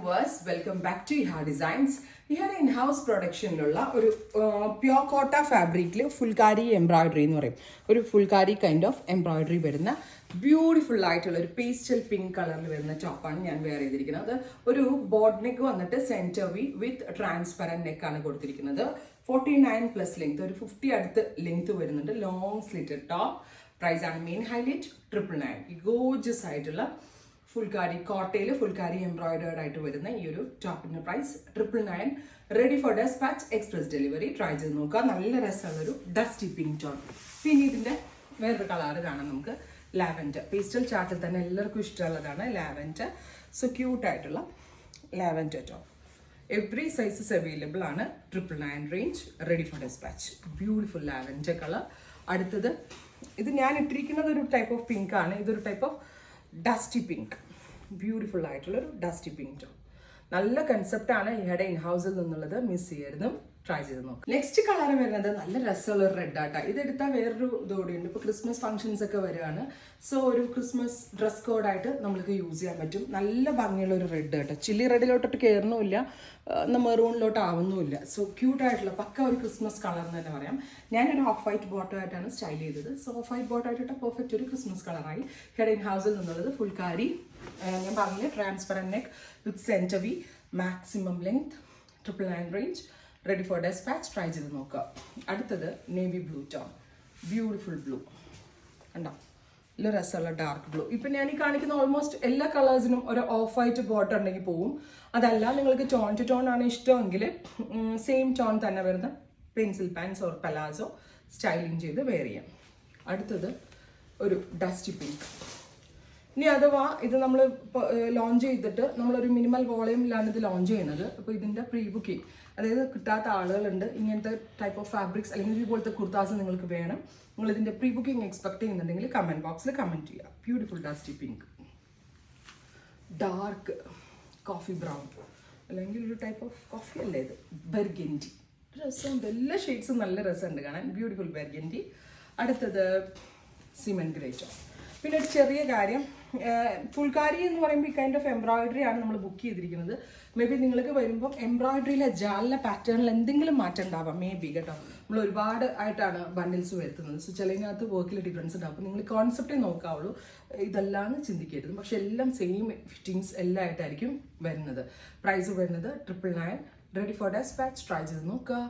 viewers, welcome back to Iha Designs. Ihade in-house production-ലുള്ള ഒരു pure കോട്ട ഫാബ്രിക്കിൽ ഫുൾക്കാരി എംബ്രോയിഡറി എന്ന് പറയും. ഒരു ഫുൾക്കാരി കൈൻഡ് ഓഫ് എംബ്രോയിഡറി വരുന്ന ബ്യൂട്ടിഫുൾ ആയിട്ടുള്ള ഒരു പേസ്റ്റൽ പിങ്ക് കളറിൽ വരുന്ന ടോപ്പാണ് ഞാൻ വെയർ ചെയ്തിരിക്കുന്നത്. ഒരു ബോർഡ് നെക്ക് വന്നിട്ട് സെന്റർ വി വിത്ത് ട്രാൻസ്പെറന്റ് നെക്ക് ആണ് കൊടുത്തിരിക്കുന്നത്. 49+ ലെങ്ത്, ഒരു 50 അടുത്ത് ലെങ്ത് വരുന്നുണ്ട്. Long slitted top. പ്രൈസ് ആണ് മെയിൻ ഹൈലൈറ്റ്. 999. ഗോർജിയസ് ആയിട്ടുള്ള ഫുൾക്കാരി കോട്ടയിൽ ഫുൾക്കാരി എംബ്രോയിഡേർഡ് ആയിട്ട് വരുന്ന ഈ ഒരു ടോപ്പിന്റെ price 999. Ready for dispatch, express delivery. Try ചെയ്ത് നോക്കുക. നല്ല രസമുള്ളൊരു ഡസ്റ്റി പിങ്ക് ടോൺ. പിന്നെ ഇതിന്റെ വേറൊരു കളറ് കാണാം നമുക്ക്, ലാവൻഡർ. പേസ്റ്റൽ ചാർട്ടിൽ തന്നെ എല്ലാവർക്കും ഇഷ്ടമുള്ളതാണ് ലാവൻഡർ. സോ ക്യൂട്ട് ആയിട്ടുള്ള lavender top. Every sizes available ആണ്. 999 range. Ready for dispatch. Beautiful lavender colour. അടുത്തത് ഇത് ഞാൻ ഇട്ടിരിക്കുന്നത് ഒരു ടൈപ്പ് ഓഫ് പിങ്ക് ആണ്. ഇതൊരു type of dusty pink. Beautiful ആയിട്ടുള്ളൊരു ഡസ്റ്റി പിങ്ക് ടോപ്പ്. നല്ല കൺസെപ്റ്റ് ആണ് ഇഹയുടെ ഇൻഹൗസിൽ നിന്നുള്ളത്. മിസ് ചെയ്യരുത്, ട്രൈ ചെയ്ത് നോക്കാം. നെക്സ്റ്റ് കളർ വരുന്നത് നല്ല രസമുള്ള ഒരു റെഡ് ആട്ടാ. ഇതെടുത്താൽ വേറൊരു ഇതോടെയുണ്ട്. ഇപ്പോൾ ക്രിസ്മസ് ഫംഗ്ഷൻസ് ഒക്കെ വരികയാണ്. സോ ഒരു ക്രിസ്മസ് ഡ്രസ് കോഡായിട്ട് നമ്മൾക്ക് യൂസ് ചെയ്യാൻ പറ്റും. നല്ല ഭംഗിയുള്ള ഒരു റെഡ് കേട്ടോ. ചില്ലി റെഡിലോട്ടൊട്ട് കയറണമില്ല, മെറൂണിലോട്ട് ആവുന്നുമില്ല. സോ ക്യൂട്ടായിട്ടുള്ള പക്ക ഒരു ക്രിസ്മസ് കളർ എന്ന് തന്നെ പറയാം. ഞാനൊരു ഓഫ് വൈറ്റ് ബോട്ടമായിട്ടാണ് സ്റ്റൈൽ ചെയ്തത്. സോ ഓഫ് വൈറ്റ് ബോട്ടമായിട്ട് പെർഫെക്റ്റ് ഒരു ക്രിസ്മസ് കളറായി. ഹെഡ് ഇൻ ഹൗസിൽ നിന്നുള്ളത് ഫുൾക്കാരി. ഞാൻ പറഞ്ഞില്ല, transparent neck with centre V, maximum length. 999 range. Ready for dispatch. Try ചെയ്ത് നോക്കുക. അടുത്തത് navy blue tone. Beautiful blue കണ്ടോ, നല്ല രസമുള്ള ഡാർക്ക് ബ്ലൂ. ഇപ്പം ഞാൻ ഈ കാണിക്കുന്ന ഓൾമോസ്റ്റ് എല്ലാ കളേഴ്സിനും ഒരു ഓഫ് വൈറ്റ് ബോട്ടം ഉണ്ടെങ്കിൽ പോവും. അതല്ല നിങ്ങൾക്ക് ടോൺ ടു ടോൺ ആണ് ഇഷ്ടമെങ്കിൽ സെയിം ടോൺ തന്നെ വരുന്ന pencil pants or palazzo styling ചെയ്ത് വെയർ ചെയ്യാം. അടുത്തത് ഒരു ഡസ്റ്റി പിങ്ക്. ഇനി അഥവാ ഇത് നമ്മൾ ലോഞ്ച് ചെയ്തിട്ട് നമ്മളൊരു മിനിമൽ വോളിയമിലാണ് ഇത് ലോഞ്ച് ചെയ്യുന്നത്. അപ്പോൾ ഇതിൻ്റെ പ്രീ ബുക്കിംഗ്, അതായത് കിട്ടാത്ത ആളുകളുണ്ട്, ഇങ്ങനത്തെ ടൈപ്പ് ഓഫ് ഫാബ്രിക്സ് അല്ലെങ്കിൽ ഇതുപോലത്തെ കുർത്താസ് നിങ്ങൾക്ക് വേണം, നിങ്ങൾ ഇതിൻ്റെ പ്രീ ബുക്കിംഗ് എക്സ്പെക്ട് ചെയ്യുന്നുണ്ടെങ്കിൽ കമൻറ്റ് ബോക്സിൽ കമൻറ്റ് ചെയ്യുക. Beautiful dusty pink. Dark coffee brown അല്ലെങ്കിൽ ഒരു ടൈപ്പ് ഓഫ് കോഫി അല്ലേ ഇത്, ബെർഗൻഡി. രസമുണ്ട്, എല്ലാ ഷെയ്ഡ്സും നല്ല രസമുണ്ട് കാണാൻ. Beautiful burgundy. അടുത്തത് സിമൻ ഗ്രേറ്റോ. പിന്നെ ഒരു ചെറിയ കാര്യം, ഫുൾക്കാരി എന്ന് പറയുമ്പോൾ ഈ കൈൻഡ് ഓഫ് എംബ്രോയിഡറി ആണ് നമ്മൾ ബുക്ക് ചെയ്തിരിക്കുന്നത്. മേ ബി നിങ്ങൾക്ക് വരുമ്പോൾ എംബ്രോയിഡറിയിലെ ജാലിലെ പാറ്റേണിൽ എന്തെങ്കിലും മാറ്റം ഉണ്ടാവാം, മേ ബി കേട്ടോ. നമ്മൾ ഒരുപാട് ആയിട്ടാണ് ബണ്ടിൽസ് വരുത്തുന്നത്. സോ ചിലതിനകത്ത് വർക്കിൽ ഡിഫറൻസ് ഉണ്ടാവും. അപ്പോൾ നിങ്ങൾ കോൺസെപ്റ്റേ നോക്കാവുള്ളൂ, ഇതെല്ലാം ചിന്തിക്കരുത്. പക്ഷെ എല്ലാം സെയിം ഫിറ്റിങ്സ് എല്ലാം ആയിട്ടായിരിക്കും വരുന്നത്. പ്രൈസ് വരുന്നത് 999. Ready for dispatch. ട്രൈ ചെയ്ത് നോക്കുക.